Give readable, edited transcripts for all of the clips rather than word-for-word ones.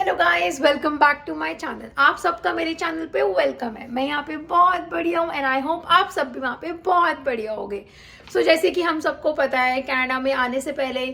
Hello guys, welcome back to my channel. आप सबका मेरे चैनल पे वेलकम है। मैं यहाँ पे बहुत बढ़िया हूँ एंड आई होप आप सब भी वहाँ पे बहुत बढ़िया होगे। सो जैसे कि हम सबको पता है, कनाडा में आने से पहले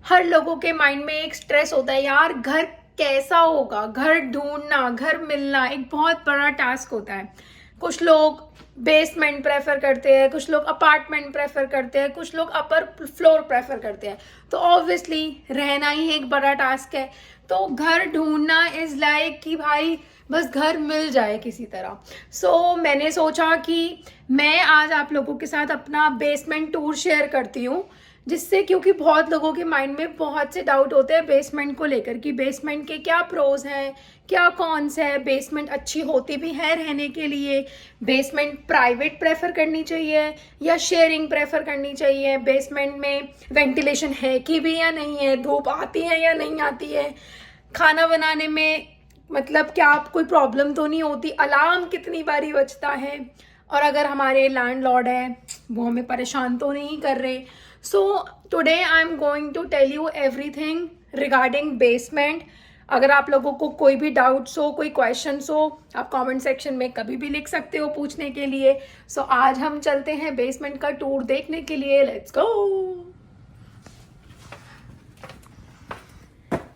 हर लोगों के माइंड में एक स्ट्रेस होता है, यार घर कैसा होगा। घर ढूंढना, घर मिलना एक बहुत बड़ा टास्क होता है। कुछ लोग बेसमेंट प्रेफर करते हैं, कुछ लोग अपार्टमेंट प्रेफर करते हैं, कुछ लोग अपर फ्लोर प्रेफर करते हैं। तो ऑब्वियसली रहना ही एक बड़ा टास्क है। तो घर ढूंढना इज लाइक कि भाई बस घर मिल जाए किसी तरह। सो मैंने सोचा कि मैं आज आप लोगों के साथ अपना बेसमेंट टूर शेयर करती हूँ, जिससे क्योंकि बहुत लोगों के माइंड में बहुत से डाउट होते हैं बेसमेंट को लेकर कि बेसमेंट के क्या प्रोज हैं, क्या कॉन्स है, बेसमेंट अच्छी होती भी है रहने के लिए, बेसमेंट प्राइवेट प्रेफर करनी चाहिए या शेयरिंग प्रेफर करनी चाहिए, बेसमेंट में वेंटिलेशन है कि भी या नहीं है, धूप आती है या नहीं आती है, खाना बनाने में मतलब क्या कोई प्रॉब्लम तो नहीं होती, अलार्म कितनी बारी बजता है, और अगर हमारे लैंडलॉर्ड है वो हमें परेशान तो नहीं कर रहे। So today I am going to tell you everything regarding basement. अगर आप लोगों को कोई भी डाउट्स हो, कोई क्वेश्चंस हो, आप कमेंट सेक्शन में कभी भी लिख सकते हो पूछने के लिए। सो आज हम चलते हैं बेसमेंट का टूर देखने के लिए। Let's go.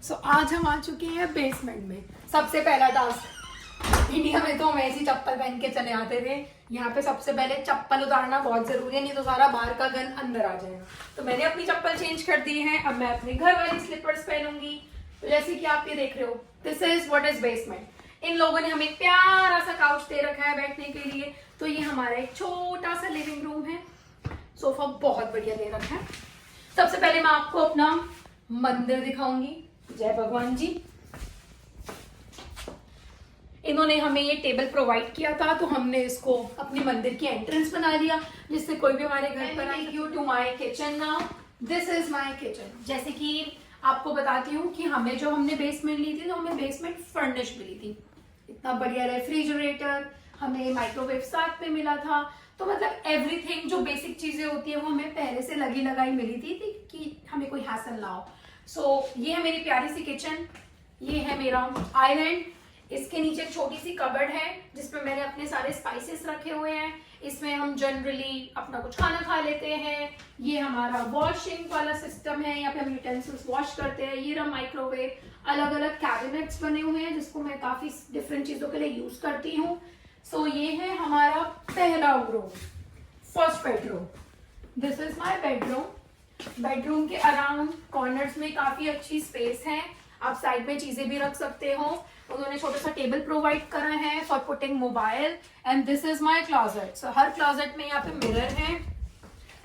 सो आज हम आ चुके हैं बेसमेंट में। सबसे पहला टास्क, इंडिया में तो हम ऐसी चप्पल पहन के चले आते थे, यहाँ पे सबसे पहले चप्पल उतारना बहुत जरूरी है, नहीं तो सारा बाहर का गन अंदर आ जाएगा। तो मैंने अपनी चप्पल चेंज कर दी है, अब मैं अपने घर वाली स्लीपर्स पहनूंगी। तो जैसे कि आप ये देख रहे हो, this is what is basement. इन लोगों ने हमें प्यारा सा काउच दे रखा है बैठने के लिए। तो ये हमारा एक छोटा सा लिविंग रूम है, सोफा बहुत बढ़िया दे रखा है। सबसे पहले मैं आपको अपना मंदिर दिखाऊंगी। जय भगवान जी। इन्होंने हमें ये टेबल प्रोवाइड किया था, तो हमने इसको अपने मंदिर की एंट्रेंस बना लिया, जिससे कोई भी हमारे घर पर आए। You to my kitchen now. This is my kitchen. जैसे कि आपको बताती हूँ कि हमने बेसमेंट ली थी, तो हमें बेसमेंट फर्निश मिली थी। इतना बढ़िया रेफ्रिजरेटर, हमें माइक्रोवेव साथ में मिला था। तो मतलब एवरीथिंग जो बेसिक चीजें होती है वो हमें पहले से लगी लगाई मिली थी कि हमें कोई हासिल ना हो। सो ये है मेरी प्यारी सी किचन। ये है मेरा आइलैंड। इसके नीचे एक छोटी सी कबर्ड है जिसमें मैंने अपने सारे स्पाइसेस रखे हुए हैं। इसमें हम जनरली अपना कुछ खाना खा लेते हैं। ये हमारा वॉशिंग वाला सिस्टम है, यहाँ पे हम यूटेंसिल्स वॉश करते हैं। ये रहा माइक्रोवेव। अलग अलग कैबिनेट्स बने हुए हैं जिसको मैं काफी डिफरेंट चीजों के लिए यूज करती हूँ। सो ये है हमारा पहला room, first bedroom. This is my bedroom. Bedroom के अराउंड कॉर्नर्स में काफी अच्छी स्पेस है, आप साइड में चीजें भी रख सकते हो। उन्होंने छोटा सा टेबल प्रोवाइड करा है for putting mobile. And this is my closet. So her closet में यहाँ पे मिरर है,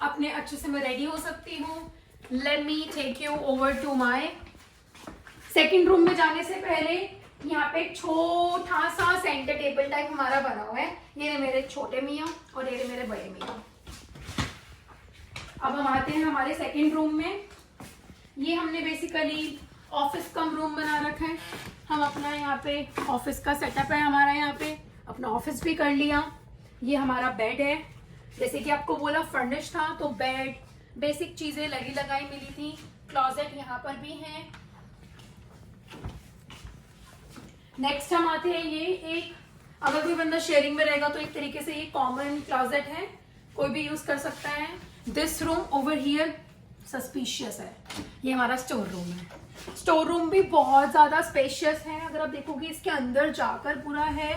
अपने अच्छे से मैं रेडी हो सकती हूँ। Let me take you over to my second room में जाने से पहले यहाँ पे एक छोटा सा सेंटर टेबल टाइप हमारा बना हुआ है। ये मेरे छोटे मियाँ और ये मेरे बड़े मियाँ। अब हम आते हैं हमारे सेकेंड रूम में। ये हमने बेसिकली ऑफिस कम रूम बना रखा है। हम अपना यहाँ पे ऑफिस का सेटअप है, हमारा यहाँ पे अपना ऑफिस भी कर लिया। ये हमारा बेड है, जैसे कि आपको बोला फर्निश था, तो बेड बेसिक चीजें लगी लगाई मिली थी। क्लोजेट यहाँ पर भी है। नेक्स्ट हम आते हैं, ये एक अगर कोई बंदा शेयरिंग में रहेगा तो एक तरीके से ये कॉमन क्लोजेट है, कोई भी यूज कर सकता है। This room over here suspicious है, ये हमारा स्टोर रूम है। स्टोर रूम भी बहुत ज्यादा स्पेशियस है, अगर आप देखोगे इसके अंदर जाकर पूरा है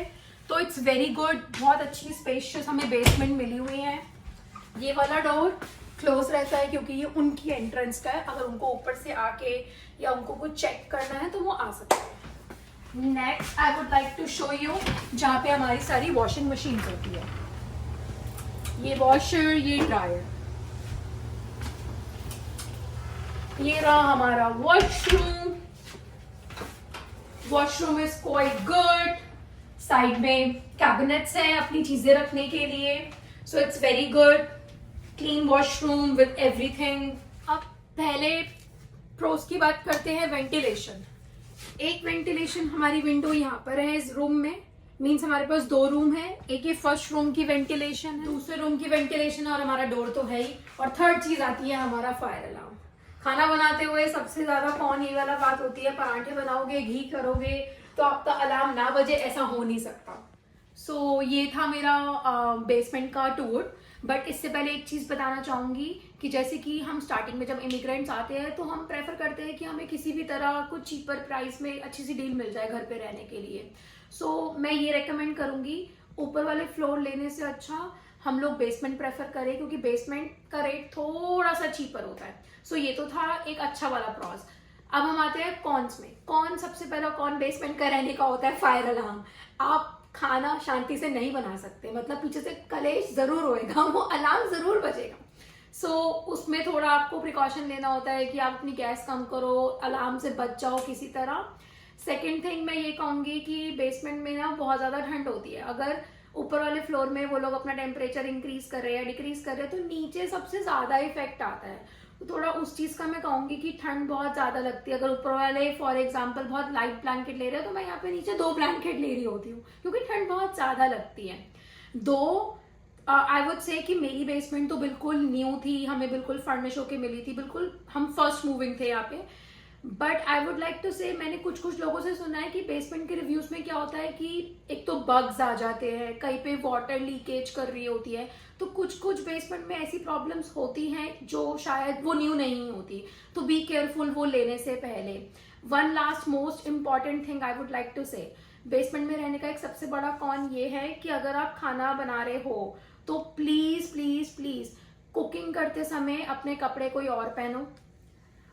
तो इट्स वेरी गुड। बहुत अच्छी स्पेशियस हमें बेसमेंट मिली हुई है। ये वाला डोर क्लोज रहता है क्योंकि ये उनकी एंट्रेंस का है, अगर उनको ऊपर से आके या उनको कुछ चेक करना है तो वो आ सकते हैं। Next I would like to show you जहाँ पे हमारी सारी वॉशिंग मशीन होती है। ये वॉशर, ये ड्रायर। ये रहा हमारा washroom. Washroom is quite good. Side में कैबिनेट्स हैं अपनी चीजें रखने के लिए। So it's very good clean washroom with everything. अब पहले प्रोस की बात करते हैं। वेंटिलेशन, एक वेंटिलेशन हमारी विंडो यहाँ पर है इस रूम में। मीन्स हमारे पास दो रूम है, एक ये फर्स्ट रूम की वेंटिलेशन है, दूसरे रूम की वेंटिलेशन, और हमारा डोर तो है ही। और थर्ड चीज आती है हमारा फायर अलार्म। खाना बनाते हुए सबसे ज्यादा कौन ये वाला बात होती है, पराठे बनाओगे, घी करोगे तो आपका अलार्म ना बजे, ऐसा हो नहीं सकता। सो ये था मेरा बेसमेंट का टूर। बट इससे पहले एक चीज़ बताना चाहूँगी कि जैसे कि हम स्टार्टिंग में जब इमिग्रेंट्स आते हैं तो हम प्रेफर करते हैं कि हमें किसी भी तरह कुछ चीपर प्राइस में अच्छी सी डील मिल जाए घर पे रहने के लिए। सो मैं ये रेकमेंड करूँगी, ऊपर वाले फ्लोर लेने से अच्छा हम लोग बेसमेंट प्रेफर करें, क्योंकि बेसमेंट का रेट थोड़ा सा चीपर होता है। सो ये तो था एक अच्छा वाला प्रॉस। अब हम आते हैं कॉन्स में। कॉन, सबसे पहला कॉन बेसमेंट का रहने का होता है फायर अलार्म। आप खाना शांति से नहीं बना सकते, मतलब पीछे से कलेश जरूर होएगा, वो अलार्म जरूर बजेगा। सो उसमें थोड़ा आपको प्रिकॉशन लेना होता है कि आप अपनी गैस कम करो, अलार्म से बच जाओ किसी तरह। सेकेंड थिंग मैं ये कहूँगी कि बेसमेंट में ना बहुत ज़्यादा ठंड होती है। अगर ऊपर वाले फ्लोर में वो लोग अपना टेम्परेचर इंक्रीज कर रहे हैं या डिक्रीज कर रहे हैं तो नीचे सबसे ज़्यादा इफेक्ट आता है। तो थोड़ा उस चीज़ का मैं कहूँगी कि ठंड बहुत ज़्यादा लगती है। अगर ऊपर वाले फॉर एग्जांपल बहुत लाइट ब्लैंकेट ले रहे हो तो मैं यहाँ पे नीचे 2 ब्लैंकेट ले रही होती हूँ, क्योंकि ठंड बहुत ज़्यादा लगती है। दो आई वुड से कि मेरी बेसमेंट तो बिल्कुल न्यू थी, हमें बिल्कुल फर्निश होके मिली थी, बिल्कुल हम फर्स्ट मूविंग थे यहाँ पे। But I would like to say, मैंने कुछ कुछ लोगों से सुना है कि बेसमेंट के रिव्यूज में क्या होता है कि एक तो बग्स आ जाते हैं, कहीं पे वाटर लीकेज कर रही होती है, तो कुछ कुछ बेसमेंट में ऐसी प्रॉब्लम्स होती हैं जो शायद वो न्यू नहीं होती। तो बी केयरफुल वो लेने से पहले। One last most important thing I would like to say, basement में रहने का एक सबसे बड़ा कॉन ये है कि अगर आप खाना बना रहे हो तो प्लीज प्लीज प्लीज कुकिंग करते समय अपने कपड़े कोई और पहनो।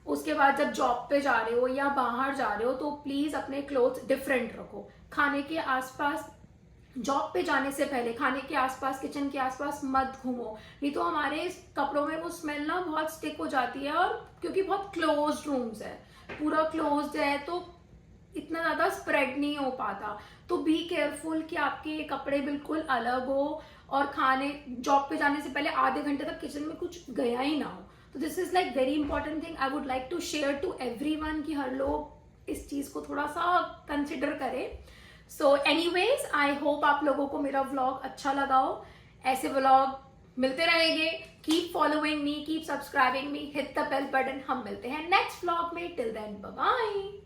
उसके बाद जब जॉब पे जा रहे हो या बाहर जा रहे हो तो प्लीज अपने क्लोथ्स डिफरेंट रखो। खाने के आसपास, जॉब पे जाने से पहले खाने के आसपास, किचन के आसपास मत घूमो, नहीं तो हमारे कपड़ों में वो स्मेल ना बहुत स्टिक हो जाती है। और क्योंकि बहुत क्लोज्ड रूम्स है, पूरा क्लोज्ड है, तो इतना ज्यादा स्प्रेड नहीं हो पाता। तो बी केयरफुल कि आपके कपड़े बिल्कुल अलग हो और खाने, जॉब पे जाने से पहले आधे घंटे तक किचन में कुछ गया ही ना हो। तो this is like very important thing I would like to share to everyone कि हर लोग इस चीज को थोड़ा सा कंसिडर करें। सो एनीवेज, आई होप आप लोगों को मेरा व्लॉग अच्छा लगा हो। ऐसे व्लॉग मिलते रहेंगे। Keep following me, keep subscribing me, hit the bell button. हम मिलते हैं नेक्स्ट व्लॉग में। Till then bye bye.